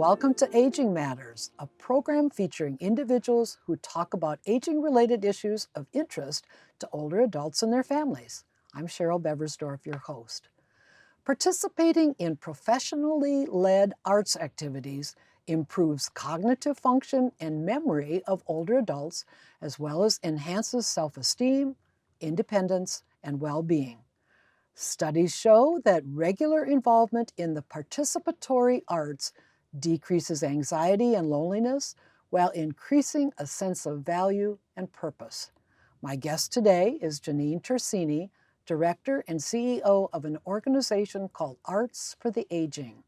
welcome to Aging Matters, a program featuring individuals who talk about aging-related issues of interest to older adults and their families. I'm Cheryl Beversdorf, your host. Participating in professionally led arts activities improves cognitive function and memory of older adults, as well as enhances self-esteem, independence, and well-being. Studies show that regular involvement in the participatory arts decreases anxiety and loneliness while increasing a sense of value and purpose. My guest today is Janine Tersini, Director and CEO of an organization called Arts for the Aging.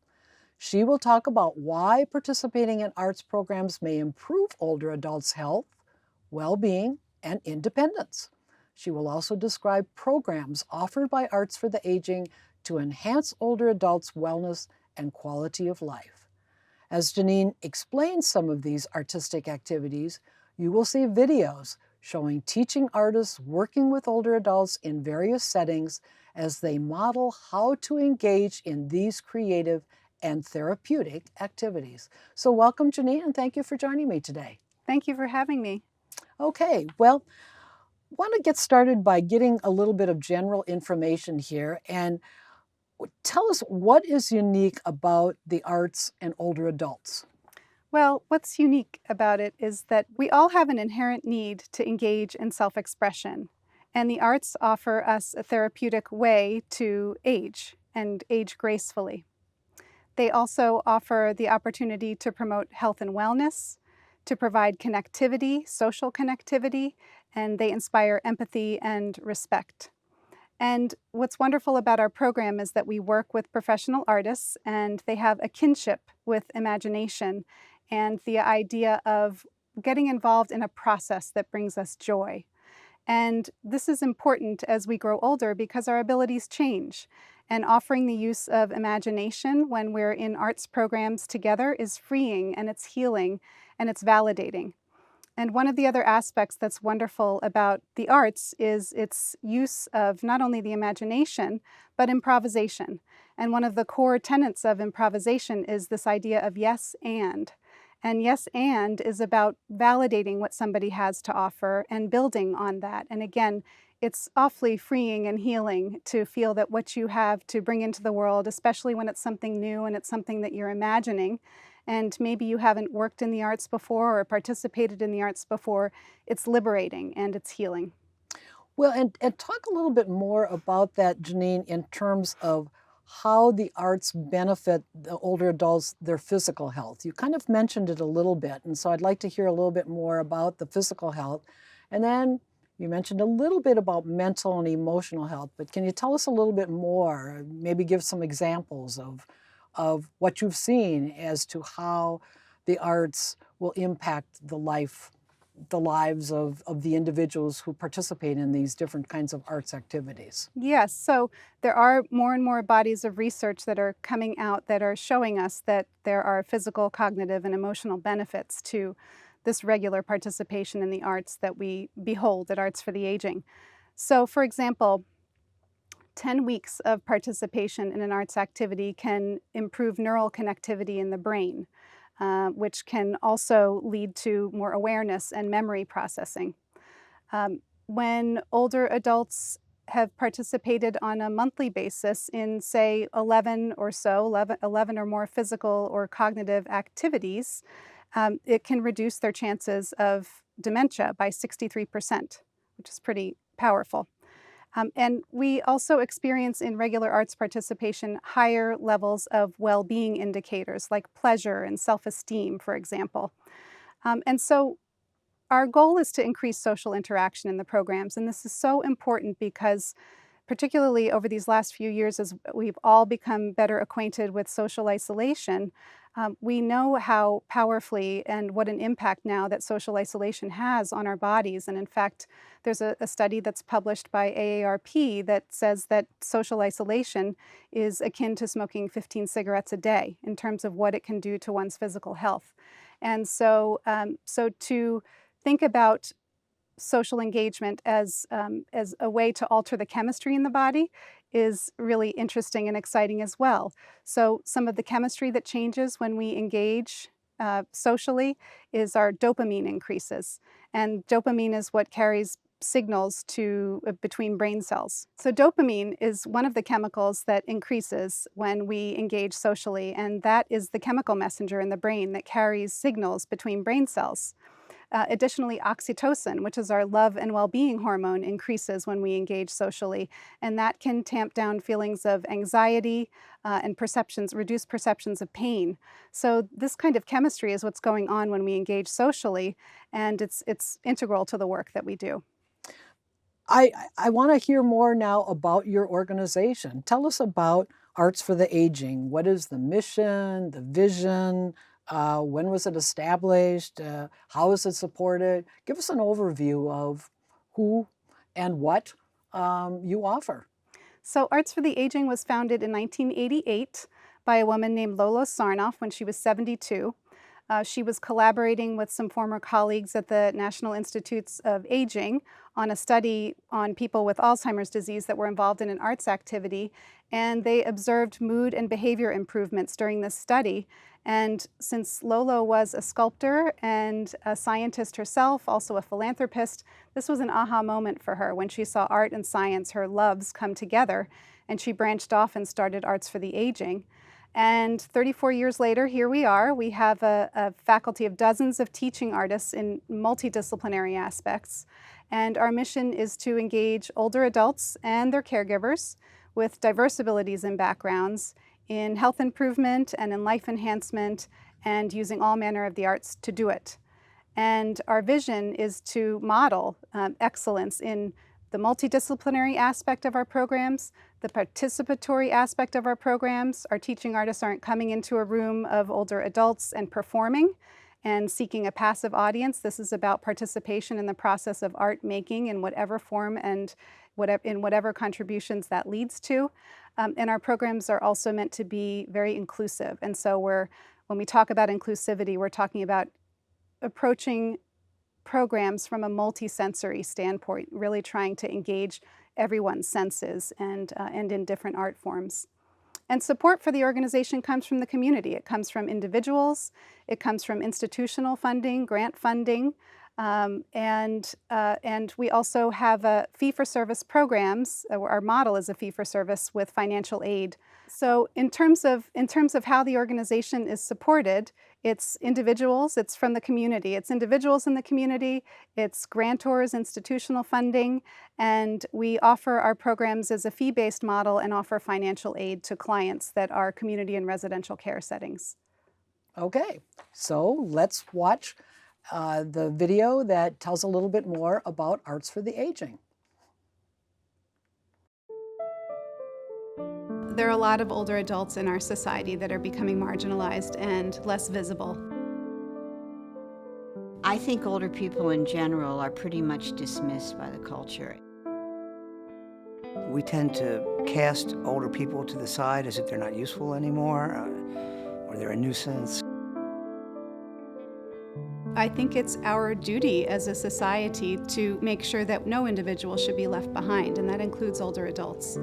She will talk about why participating in arts programs may improve older adults' health, well-being, and independence. She will also describe programs offered by Arts for the Aging to enhance older adults' wellness and quality of life. As Janine explains some of these artistic activities, you will see videos showing teaching artists working with older adults in various settings as they model how to engage in these creative and therapeutic activities. So welcome, Janine, and thank you for joining me today. Thank you for having me. Okay, well, I want to get started by getting a little bit of general information here and tell us what is unique about the arts and older adults. Well, what's unique about it is that we all have an inherent need to engage in self-expression, and the arts offer us a therapeutic way to age and age gracefully. They also offer the opportunity to promote health and wellness, to provide connectivity, social connectivity, and they inspire empathy and respect. And what's wonderful about our program is that we work with professional artists and they have a kinship with imagination and the idea of getting involved in a process that brings us joy. And this is important as we grow older because our abilities change. And offering the use of imagination when we're in arts programs together is freeing and it's healing and it's validating. And one of the other aspects that's wonderful about the arts is its use of not only the imagination, but improvisation. And one of the core tenets of improvisation is this idea of yes and. And yes and is about validating what somebody has to offer and building on that. And again, it's awfully freeing and healing to feel that what you have to bring into the world, especially when it's something new and it's something that you're imagining, and maybe you haven't worked in the arts before or participated in the arts before, it's liberating and it's healing. Well, and talk a little bit more about that, Janine, in terms of how the arts benefit the older adults, their physical health. You kind of mentioned it a little bit, and so I'd like to hear a little bit more about the physical health. And then you mentioned a little bit about mental and emotional health, but can you tell us a little bit more, maybe give some examples of what you've seen as to how the arts will impact the lives of the individuals who participate in these different kinds of arts activities. Yes, so there are more and more bodies of research that are coming out that are showing us that there are physical, cognitive, and emotional benefits to this regular participation in the arts that we behold at Arts for the Aging. So, for example, 10 weeks of participation in an arts activity can improve neural connectivity in the brain, which can also lead to more awareness and memory processing. When older adults have participated on a monthly basis in, say, 11 or more physical or cognitive activities, it can reduce their chances of dementia by 63%, which is pretty powerful. And we also experience in regular arts participation higher levels of well-being indicators like pleasure and self-esteem, for example. And so our goal is to increase social interaction in the programs, and this is so important because particularly over these last few years as we've all become better acquainted with social isolation, we know how powerfully and what an impact now that social isolation has on our bodies. And in fact, there's a study that's published by AARP that says that social isolation is akin to smoking 15 cigarettes a day in terms of what it can do to one's physical health. And so to think about social engagement as a way to alter the chemistry in the body is really interesting and exciting as well. So some of the chemistry that changes when we engage socially is our dopamine increases. And dopamine is what carries signals to between brain cells. So dopamine is one of the chemicals that increases when we engage socially, and that is the chemical messenger in the brain that carries signals between brain cells. Additionally, oxytocin, which is our love and well-being hormone, increases when we engage socially, and that can tamp down feelings of anxiety and reduce perceptions of pain. So this kind of chemistry is what's going on when we engage socially, and it's integral to the work that we do. I want to hear more now about your organization. Tell us about Arts for the Aging. What is the mission, the vision? When was it established? How is it supported? Give us an overview of who and what you offer. So Arts for the Aging was founded in 1988 by a woman named Lolo Sarnoff when she was 72. She was collaborating with some former colleagues at the National Institutes of Aging on a study on people with Alzheimer's disease that were involved in an arts activity, and they observed mood and behavior improvements during this study. And since Lolo was a sculptor and a scientist herself, also a philanthropist, this was an aha moment for her when she saw art and science, her loves, come together, and she branched off and started Arts for the Aging. And 34 years later, here we are. We have a faculty of dozens of teaching artists in multidisciplinary aspects. And our mission is to engage older adults and their caregivers with diverse abilities and backgrounds in health improvement and in life enhancement, and using all manner of the arts to do it. And our vision is to model excellence in the multidisciplinary aspect of our programs, the participatory aspect of our programs. Our teaching artists aren't coming into a room of older adults and performing and seeking a passive audience. This is about participation in the process of art making in whatever form and in whatever contributions that leads to. And our programs are also meant to be very inclusive. And so when we talk about inclusivity, we're talking about approaching programs from a multisensory standpoint, really trying to engage everyone's senses and in different art forms. And support for the organization comes from the community. It comes from individuals, it comes from institutional funding, grant funding, and we also have fee-for-service programs. Our model is a fee-for-service with financial aid. So in terms of how the organization is supported, it's individuals, it's from the community. It's individuals in the community, it's grantors, institutional funding, and we offer our programs as a fee-based model and offer financial aid to clients that are community and residential care settings. Okay, so let's watch the video that tells a little bit more about Arts for the Aging. There are a lot of older adults in our society that are becoming marginalized and less visible. I think older people in general are pretty much dismissed by the culture. We tend to cast older people to the side as if they're not useful anymore, or they're a nuisance. I think it's our duty as a society to make sure that no individual should be left behind, and that includes older adults.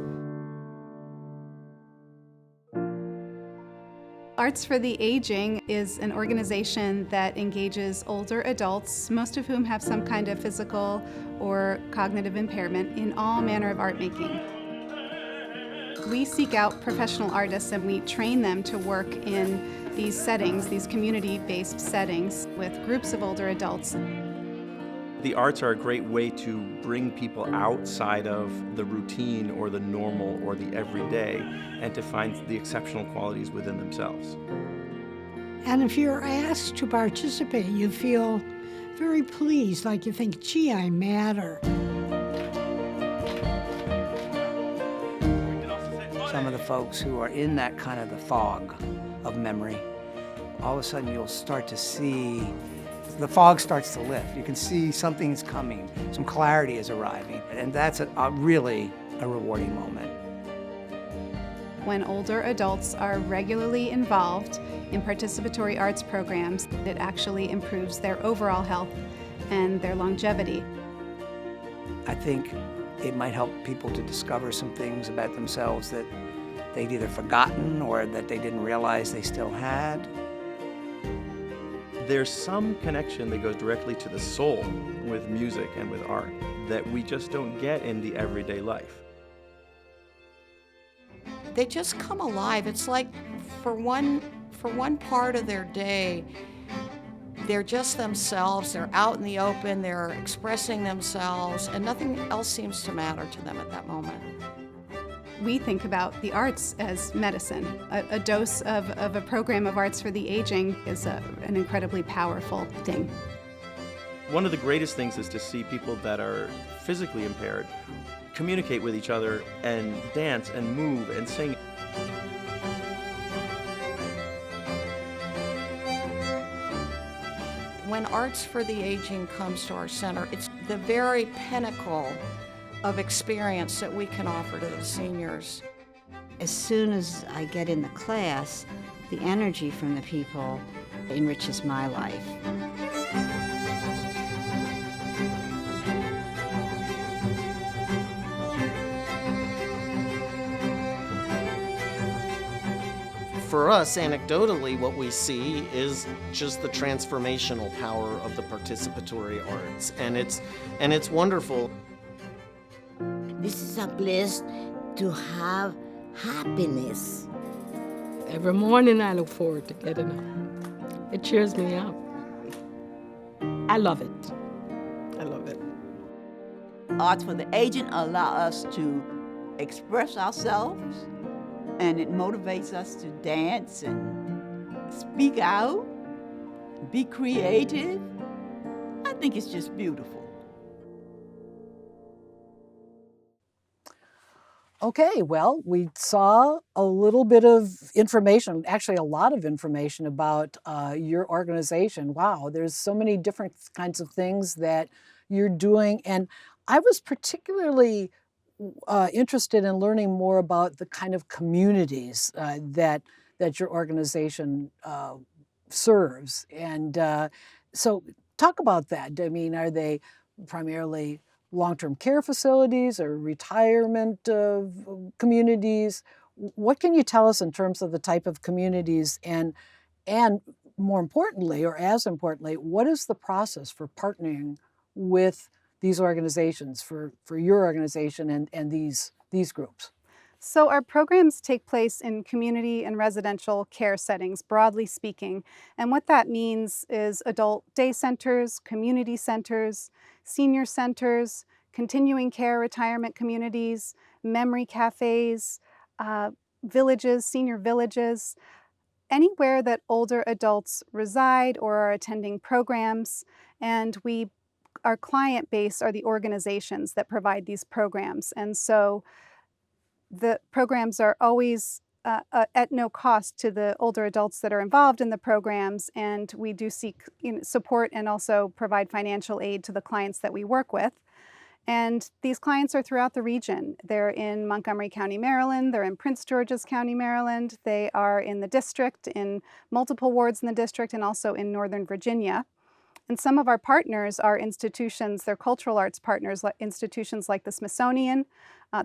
Arts for the Aging is an organization that engages older adults, most of whom have some kind of physical or cognitive impairment, in all manner of art making. We seek out professional artists and we train them to work in these settings, these community-based settings with groups of older adults. The arts are a great way to bring people outside of the routine or the normal or the everyday and to find the exceptional qualities within themselves. And if you're asked to participate, you feel very pleased, like you think, gee, I matter. Some of the folks who are in that kind of the fog of memory, all of a sudden you'll start to see the fog starts to lift. You can see something's coming, some clarity is arriving, and that's really a rewarding moment. When older adults are regularly involved in participatory arts programs, it actually improves their overall health and their longevity. I think It might help people to discover some things about themselves that they'd either forgotten or that they didn't realize they still had. There's some connection that goes directly to the soul with music and with art that we just don't get in the everyday life. They just come alive. It's like for one part of their day, they're just themselves, they're out in the open, they're expressing themselves, and nothing else seems to matter to them at that moment. We think about the arts as medicine. A dose of a program of arts for the aging is an incredibly powerful thing. One of the greatest things is to see people that are physically impaired communicate with each other and dance and move and sing. When Arts for the Aging comes to our center, it's the very pinnacle of experience that we can offer to the seniors. As soon as I get in the class, the energy from the people enriches my life. For us, anecdotally, what we see is just the transformational power of the participatory arts, and it's wonderful. This is a place to have happiness. Every morning I look forward to getting up. It cheers me up. I love it. I love it. Arts for the Aging allow us to express ourselves, and it motivates us to dance and speak out, be creative. I think it's just beautiful. Okay, well, we saw a little bit of information, actually a lot of information about your organization. Wow, there's so many different kinds of things that you're doing. And I was particularly interested in learning more about the kind of communities that your organization serves. And so talk about that. I mean, are they primarily long-term care facilities or retirement communities? What can you tell us in terms of the type of communities, and more importantly, or as importantly, what is the process for partnering with these organizations, for your organization and these groups? So our programs take place in community and residential care settings, broadly speaking. And what that means is adult day centers, community centers, senior centers, continuing care retirement communities, memory cafes, villages, senior villages, anywhere that older adults reside or are attending programs. And our client base are the organizations that provide these programs. And so the programs are always at no cost to the older adults that are involved in the programs, and we do seek support and also provide financial aid to the clients that we work with. And these clients are throughout the region. They're in Montgomery County, Maryland. They're in Prince George's County, Maryland. They are in the district, in multiple wards in the district, and also in Northern Virginia. And some of our partners are institutions, they're cultural arts partners, like institutions like the Smithsonian,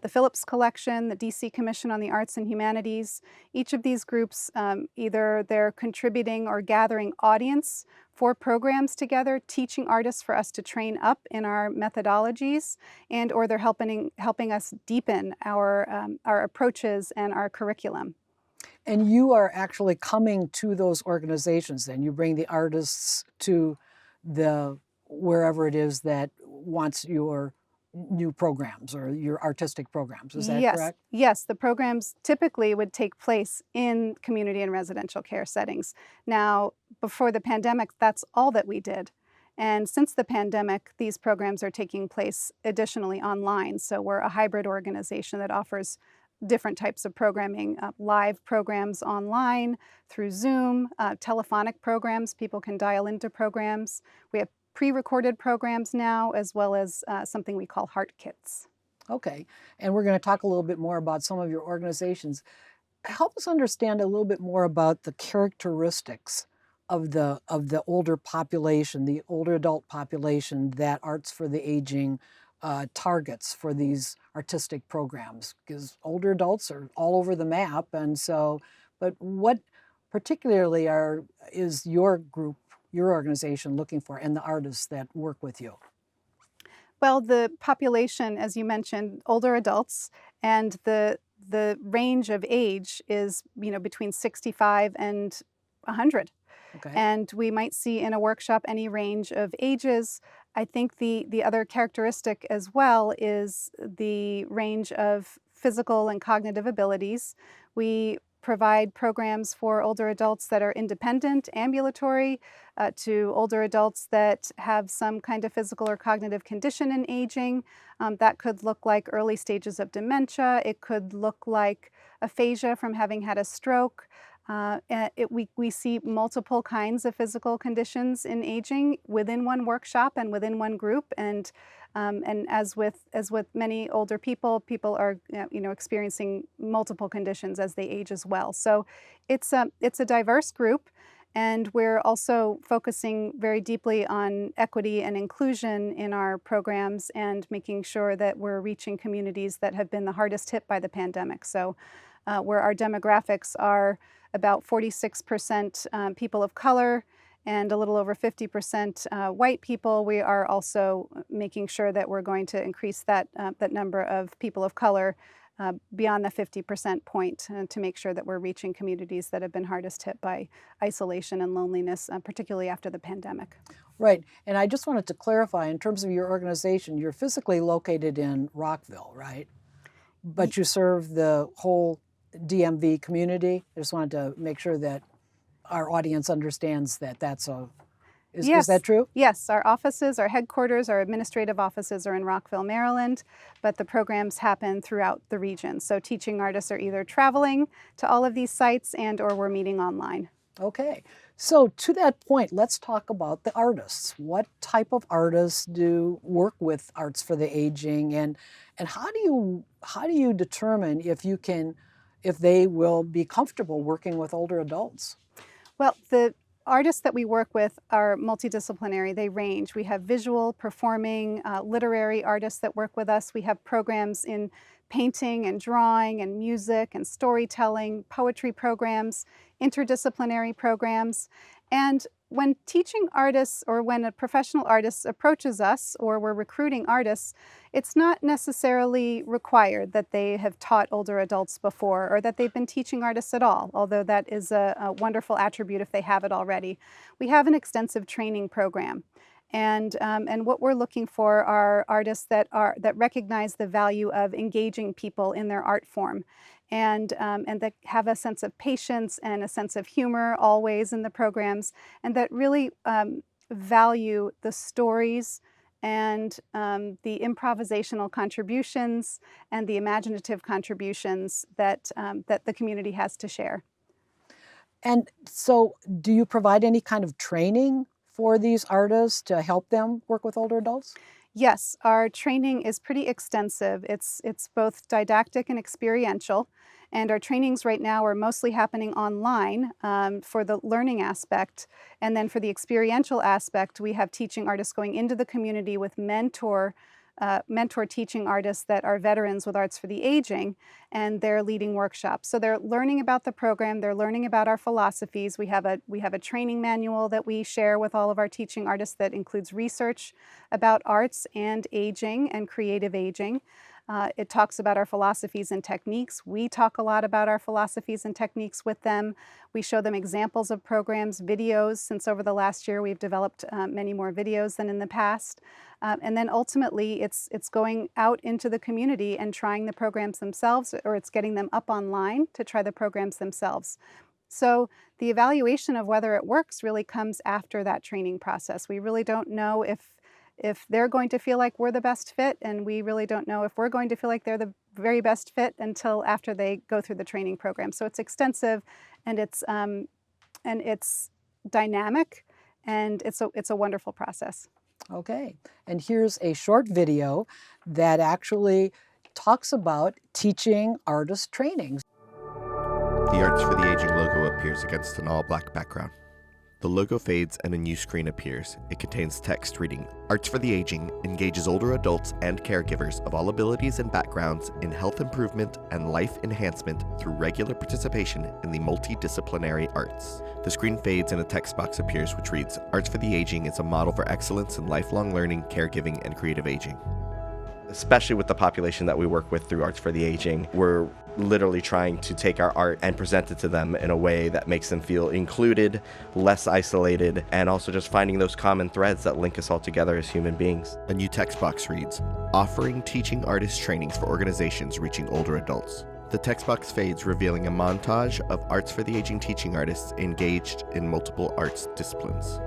the Phillips Collection, the DC Commission on the Arts and Humanities. Each of these groups, either they're contributing or gathering audience for programs together, teaching artists for us to train up in our methodologies, and or they're helping us deepen our approaches and our curriculum. And you are actually coming to those organizations then. You bring the artists to wherever it is that wants your new programs or your artistic programs. Is that correct? Yes, the programs typically would take place in community and residential care settings. Now, before the pandemic, that's all that we did. And since the pandemic, these programs are taking place additionally online. So we're a hybrid organization that offers different types of programming, live programs online, through Zoom, telephonic programs, people can dial into programs. We have pre-recorded programs now, as well as something we call Heart Kits. Okay, and we're going to talk a little bit more about some of your organizations. Help us understand a little bit more about the characteristics of the older population, the older adult population that Arts for the Aging targets for these artistic programs? Because older adults are all over the map, and so, but what particularly is your group, your organization looking for, and the artists that work with you? Well, the population, as you mentioned, older adults, and the range of age is, between 65 and 100. Okay. And we might see in a workshop any range of ages. I think the other characteristic as well is the range of physical and cognitive abilities. We provide programs for older adults that are independent, ambulatory, to older adults that have some kind of physical or cognitive condition in aging. That could look like early stages of dementia. It could look like aphasia from having had a stroke. We see multiple kinds of physical conditions in aging within one workshop and within one group, and as with many older people, are experiencing multiple conditions as they age as well. So it's a diverse group, and we're also focusing very deeply on equity and inclusion in our programs and making sure that we're reaching communities that have been the hardest hit by the pandemic. So where our demographics are about 46% people of color and a little over 50% white people, we are also making sure that we're going to increase that number of people of color beyond the 50% point to make sure that we're reaching communities that have been hardest hit by isolation and loneliness, particularly after the pandemic. Right. And I just wanted to clarify, in terms of your organization, you're physically located in Rockville, right? But you serve the whole DMV community. I just wanted to make sure that our audience understands that is that true? Yes, our offices, our headquarters, our administrative offices are in Rockville, Maryland, but the programs happen throughout the region. So teaching artists are either traveling to all of these sites or we're meeting online. Okay. So to that point, let's talk about the artists. What type of artists do work with Arts for the Aging, and how do you determine if they will be comfortable working with older adults? Well, the artists that we work with are multidisciplinary. They range. We have visual, performing, literary artists that work with us. We have programs in painting and drawing and music and storytelling, poetry programs, interdisciplinary programs. And when teaching artists, or when a professional artist approaches us or we're recruiting artists, it's not necessarily required that they have taught older adults before or that they've been teaching artists at all, although that is a wonderful attribute if they have it already. We have an extensive training program. And what we're looking for are artists that recognize the value of engaging people in their art form, and that have a sense of patience and a sense of humor always in the programs, and that really value the stories and the improvisational contributions and the imaginative contributions that the community has to share. And so, do you provide any kind of training for these artists to help them work with older adults? Yes, our training is pretty extensive. It's both didactic and experiential, and our trainings right now are mostly happening online for the learning aspect, and then for the experiential aspect, we have teaching artists going into the community with mentor teaching artists that are veterans with Arts for the Aging, and they're leading workshops. So they're learning about the program, they're learning about our philosophies. We have a training manual that we share with all of our teaching artists that includes research about arts and aging and creative aging. It talks about our philosophies and techniques. We talk a lot about our philosophies and techniques with them. We show them examples of programs, videos. Since over the last year, we've developed many more videos than in the past. And then ultimately, it's going out into the community and trying the programs themselves, or it's getting them up online to try the programs themselves. So the evaluation of whether it works really comes after that training process. We really don't know if they're going to feel like we're the best fit, and we really don't know if we're going to feel like they're the very best fit until after they go through the training program. So it's extensive, and it's dynamic, and it's a wonderful process. Okay, and here's a short video that actually talks about teaching artist trainings. The Arts for the Aging logo appears against an all-black background. The logo fades and a new screen appears. It contains text reading, Arts for the Aging engages older adults and caregivers of all abilities and backgrounds in health improvement and life enhancement through regular participation in the multidisciplinary arts. The screen fades and a text box appears which reads, Arts for the Aging is a model for excellence in lifelong learning, caregiving, and creative aging. Especially with the population that we work with through Arts for the Aging, we're literally trying to take our art and present it to them in a way that makes them feel included, less isolated, and also just finding those common threads that link us all together as human beings. A new text box reads, offering teaching artist trainings for organizations reaching older adults. The text box fades, revealing a montage of Arts for the Aging teaching artists engaged in multiple arts disciplines.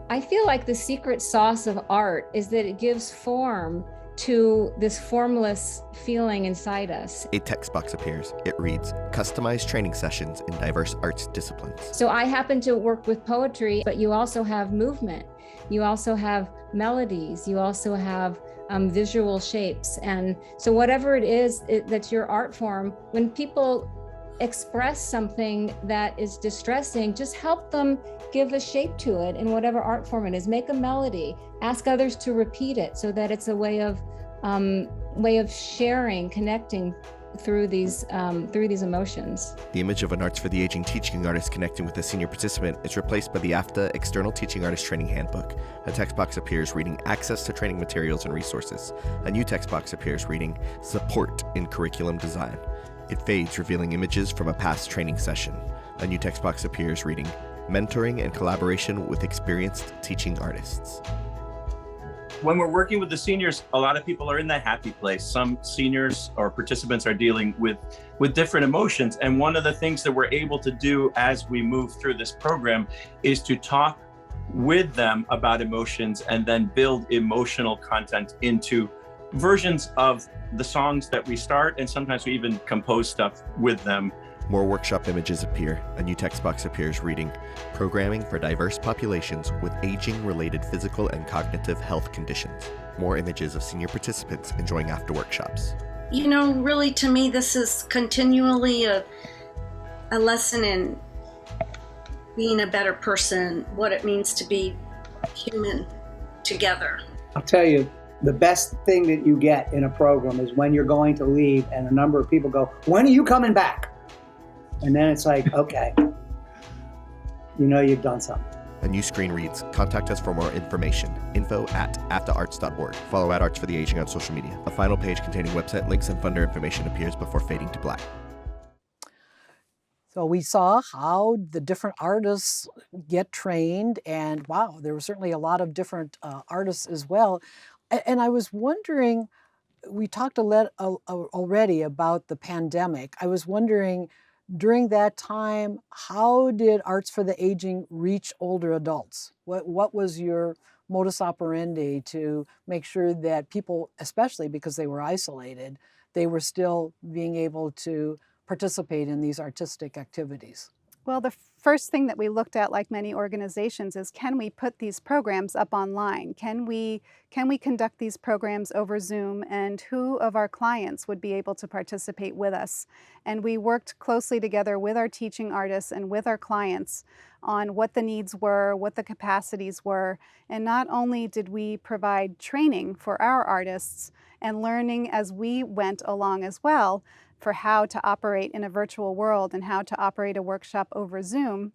I feel like the secret sauce of art is that it gives form to this formless feeling inside us. A text box appears. It reads, customized training sessions in diverse arts disciplines. So I happen to work with poetry, but you also have movement. You also have melodies. You also have visual shapes. And so whatever it is that's your art form, when people express something that is distressing, just help them give a shape to it in whatever art form it is. Make a melody, ask others to repeat it so that it's a way of sharing, connecting through these emotions. The image of an Arts for the Aging teaching artist connecting with a senior participant is replaced by the AFTA External Teaching Artist Training Handbook. A text box appears reading access to training materials and resources. A new text box appears reading support in curriculum design. It fades, revealing images from a past training session. A new text box appears reading mentoring and collaboration with experienced teaching artists. When we're working with the seniors, a lot of people are in that happy place. Some seniors or participants are dealing with different emotions. And one of the things that we're able to do as we move through this program is to talk with them about emotions and then build emotional content into versions of the songs that we start, and sometimes we even compose stuff with them. More workshop images appear. A new text box appears reading, programming for diverse populations with aging-related physical and cognitive health conditions. More images of senior participants enjoying after workshops. You know, really to me, this is continually a lesson in being a better person, what it means to be human together. I'll tell you, the best thing that you get in a program is when you're going to leave and a number of people go, when are you coming back? And then it's like, okay, you know you've done something. A new screen reads, contact us for more information, info@aftaarts.org. Follow Arts for the Aging on social media. A final page containing website links and funder information appears before fading to black. So we saw how the different artists get trained, and wow, there were certainly a lot of different artists as well. And I was wondering, we talked already about the pandemic. I was wondering, during that time, how did Arts for the Aging reach older adults? What was your modus operandi to make sure that people, especially because they were isolated, they were still being able to participate in these artistic activities? Well, the first thing that we looked at, like many organizations, is can we put these programs up online? Can we conduct these programs over Zoom, and who of our clients would be able to participate with us? And we worked closely together with our teaching artists and with our clients on what the needs were, what the capacities were. And not only did we provide training for our artists and learning as we went along as well, for how to operate in a virtual world and how to operate a workshop over Zoom,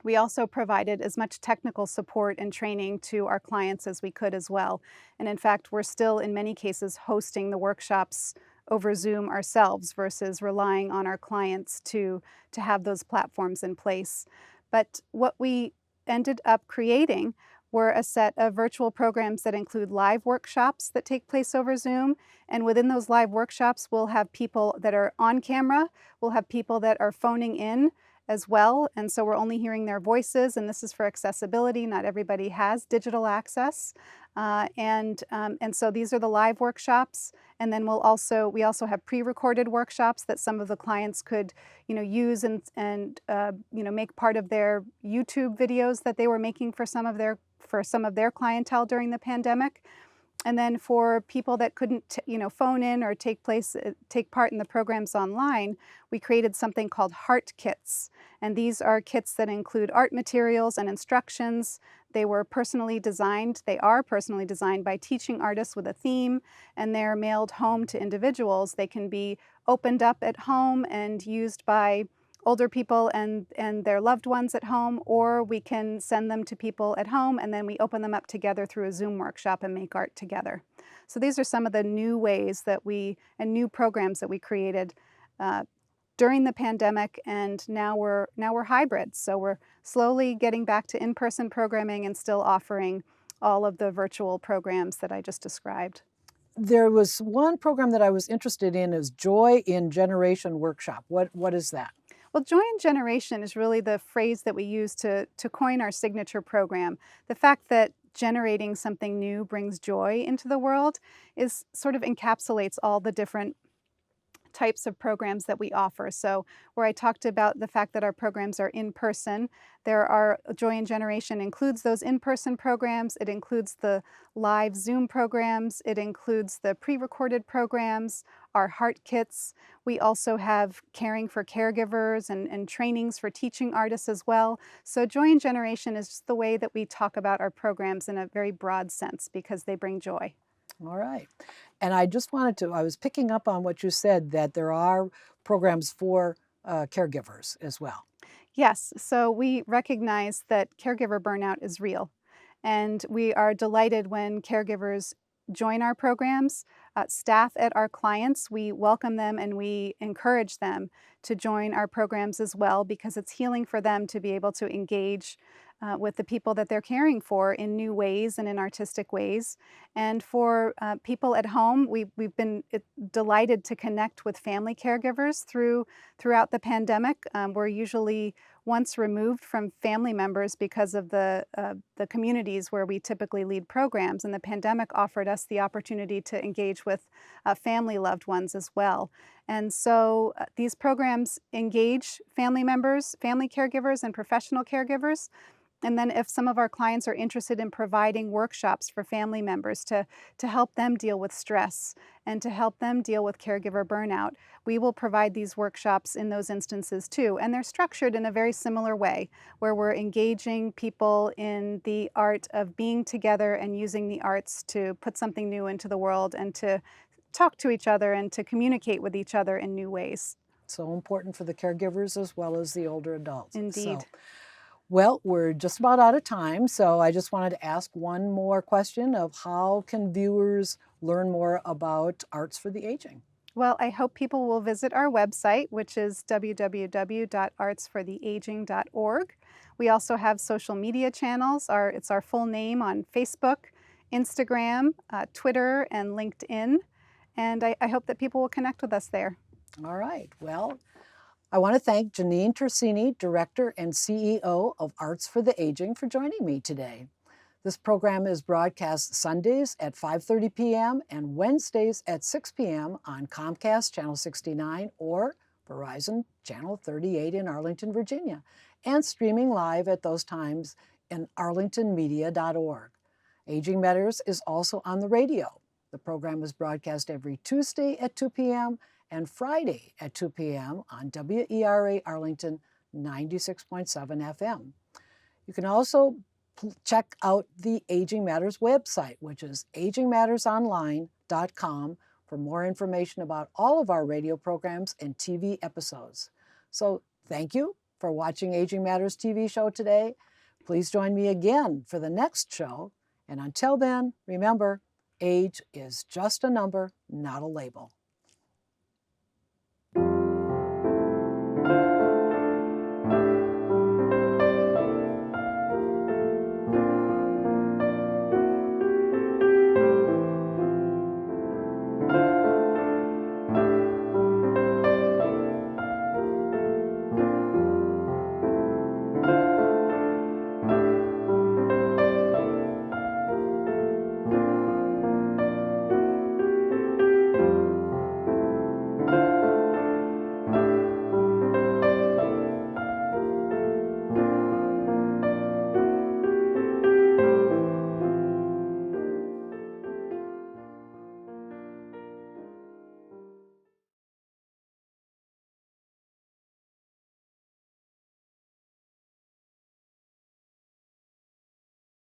we also provided as much technical support and training to our clients as we could as well. And in fact, we're still in many cases hosting the workshops over Zoom ourselves versus relying on our clients to have those platforms in place. But what we ended up creating were a set of virtual programs that include live workshops that take place over Zoom. And within those live workshops, we'll have people that are on camera, we'll have people that are phoning in as well. And so we're only hearing their voices, and this is for accessibility. Not everybody has digital access. And so these are the live workshops. And then we also have pre-recorded workshops that some of the clients could, use and make part of their YouTube videos that they were making for some of their clientele during the pandemic. And then for people that couldn't, phone in or take part in the programs online, we created something called Heart Kits. And these are kits that include art materials and instructions. They are personally designed by teaching artists with a theme, and they're mailed home to individuals. They can be opened up at home and used by older people and their loved ones at home, or we can send them to people at home and then we open them up together through a Zoom workshop and make art together. So these are some of the new ways and new programs that we created during the pandemic, and now we're hybrid. So we're slowly getting back to in-person programming and still offering all of the virtual programs that I just described. There was one program that I was interested in, is Joy in Generation Workshop. What is that? Well, Joy in Generation is really the phrase that we use to coin our signature program. The fact that generating something new brings joy into the world is sort of encapsulates all the different types of programs that we offer. So where I talked about the fact that our programs are in person, Joy in Generation includes those in-person programs. It includes the live Zoom programs. It includes the pre-recorded programs, our Heart Kits. We also have caring for caregivers and trainings for teaching artists as well. So Joy in Generation is just the way that we talk about our programs in a very broad sense because they bring joy. All right. And I just I was picking up on what you said, that there are programs for caregivers as well. Yes. So we recognize that caregiver burnout is real. And we are delighted when caregivers join our programs. Staff at our clients, we welcome them and we encourage them to join our programs as well, because it's healing for them to be able to engage with the people that they're caring for in new ways and in artistic ways. And for people at home, we've been delighted to connect with family caregivers throughout the pandemic. We're usually once removed from family members because of the communities where we typically lead programs, and the pandemic offered us the opportunity to engage with family loved ones as well. And so these programs engage family members, family caregivers, and professional caregivers. And then if some of our clients are interested in providing workshops for family members to help them deal with stress and to help them deal with caregiver burnout, we will provide these workshops in those instances too. And they're structured in a very similar way, where we're engaging people in the art of being together and using the arts to put something new into the world and to talk to each other and to communicate with each other in new ways. So important for the caregivers as well as the older adults. Indeed. Well, we're just about out of time, so I just wanted to ask one more question of how can viewers learn more about Arts for the Aging? Well, I hope people will visit our website, which is www.artsfortheaging.org. We also have social media channels. It's our full name on Facebook, Instagram, Twitter, and LinkedIn. And I hope that people will connect with us there. All right. Well, I want to thank Janine Tersini, Director and CEO of Arts for the Aging, for joining me today. This program is broadcast Sundays at 5:30 p.m. and Wednesdays at 6 p.m. on Comcast Channel 69 or Verizon Channel 38 in Arlington, Virginia, and streaming live at those times in arlingtonmedia.org. Aging Matters is also on the radio. The program is broadcast every Tuesday at 2 p.m. and Friday at 2 p.m. on WERA Arlington 96.7 FM. You can also check out the Aging Matters website, which is agingmattersonline.com, for more information about all of our radio programs and TV episodes. So thank you for watching Aging Matters TV show today. Please join me again for the next show. And until then, remember, age is just a number, not a label.